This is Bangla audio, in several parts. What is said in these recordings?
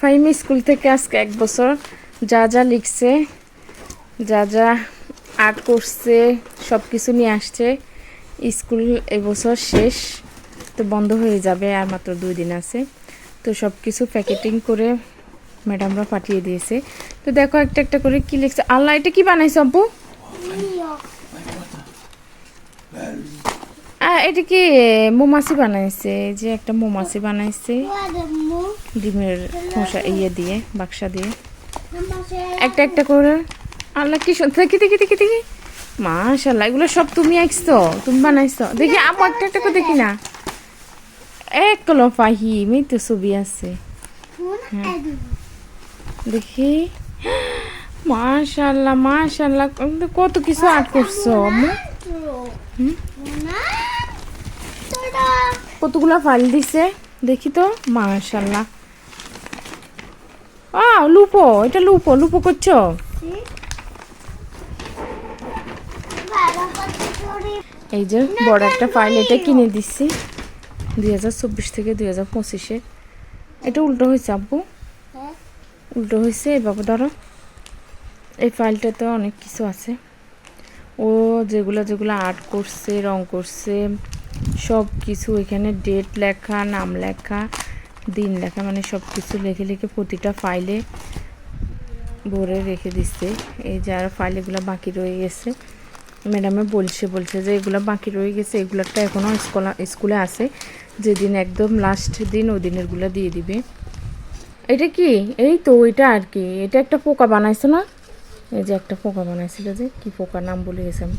ফাহিমি স্কুল থেকে আজকে 1 বছর যা যা লিখছে, যা যা আর্ট করছে, সব কিছু নিয়ে আসছে। স্কুল এবছর শেষ, তো বন্ধ হয়ে যাবে, আর মাত্র 2 দিন আছে। তো সব কিছু প্যাকেটিং করে ম্যাডামরা পাঠিয়ে দিয়েছে। তো দেখো একটা একটা করে কি লিখছে। আল্লাহ, এটা কি বানাইছো আব্বু? এটা কি মৌমাছি বানাইছে? যে একটা মৌমাছি বানাইছে ডিমের খোসা দিয়ে, বাক্সা দিয়ে একটা একটা করে। আল্লাহ, কি সুন্দর! দেখি দেখি দেখি দেখি, মাশাআল্লাহ, এগুলো সব তুমি আঁকছো, তুমি বানাইছো? দেখি আম্মু একটা একটা করে দেখি না। এক কলম ফাহিম, এই তো ছবি আছে। হ্যাঁ দেখি, মাশাআল্লাহ মাশাআল্লাহ, কত কিছু আর্ট করছো আম্মু। কতগুলা ফাইল দিছে দেখি তো, মাশাআল্লাহ। লুপো, এটা লুপো লুপো করছো? এই যে বড় একটা ফাইল, এটা কিনে দিচ্ছি 2024 থেকে 2025-এ। এটা উল্টো হয়েছে আব্বু, উল্টো হয়েছে। বাবা ধরো, এই ফাইলটাতে অনেক কিছু আছে। ও যেগুলো যেগুলো আর্ট করছে, রং করছে, সব কিছু এখানে ডেট লেখা, নাম লেখা, দিন লেখা, মানে সব কিছু লিখে লিখে প্রতিটা ফাইলে ভরে রেখে দিচ্ছে। এই যার ফাইল এগুলো বাকি রয়ে গেছে, ম্যাডামে বলছে যে এগুলো বাকি রয়ে গেছে, এগুলোটা এখনও স্কুলে আছে, যেদিন একদম লাস্ট দিন ওই দিনেরগুলো দিয়ে দিবে। এটা কি? এই তো ওইটা আর কি। এটা একটা পোকা বানাইছো না? এই যে একটা পোকা বানাইছিল, যে কি পোকা নাম বলে গেছে আমি।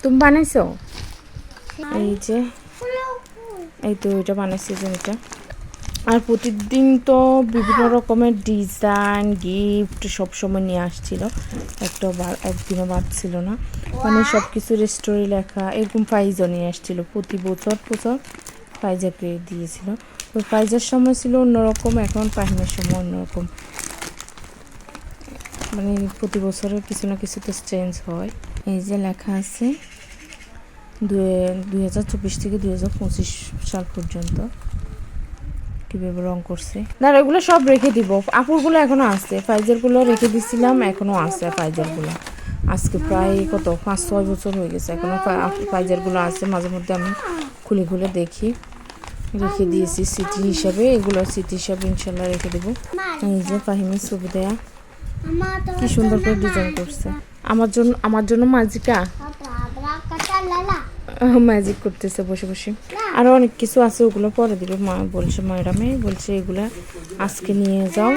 তুমি বানাইছো? এই যে এই তো ওইটা বানাইছে যে এটা। আর প্রতিদিন তো বিভিন্ন রকমের ডিজাইন, গিফট সবসময় নিয়ে আসছিল, একদিনও বাদ ছিল না। মানে সব কিছুর স্টোরি লেখা, এরকম প্রাইজও নিয়ে আসছিল। প্রতি বছর প্রাইজকে দিয়েছিল। তো প্রাইজের সময় ছিল অন্যরকম, এখন ফাহিমের সময় অন্যরকম। মানে প্রতি বছরের কিছু না কিছু তো চেঞ্জ হয়। এই যে লেখা আছে 2024 থেকে 2025 সাল পর্যন্ত কীভাবে রং করছে। দাঁড়া, এগুলো সব রেখে দিব। আপুরগুলো এখনও আছে, ফাইজারগুলো রেখে দিছিলাম, এখনও আছে ফাইজারগুলো। আজকে প্রায় 5-6 বছর হয়ে গেছে, এখনও ফাইজারগুলো আছে। মাঝে মধ্যে আমি খুলে খুলে দেখি, রেখে দিয়েছি স্মৃতি হিসাবে। এগুলো স্মৃতি হিসাবে ইনশাল্লাহ রেখে দেবো। এই যে ফাহিমের ছবি দেয়া, কি সুন্দর করে ডিজাইন করছে। আমার জন্য মাজিকা ম্যাজিক করতেছে বসে বসে। আরও অনেক কিছু আছে, ওগুলো পরে দিবে মা বলছে, ম্যাডামে বলছে এগুলো আজকে নিয়ে যাও,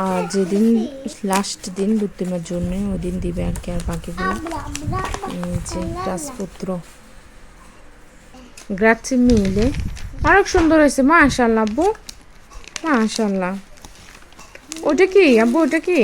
আর যেদিন লাস্ট দিন রুটিমের জন্য ওই দিন দিবে আর কি। আর বাকিগুলো এই যে রাজপুত্র গ্রাচি মিলে অনেক সুন্দর হয়েছে, মাশাআল্লাহ আব্বু, মাশাআল্লাহ। ওটা কি আব্বু, ওটা কি?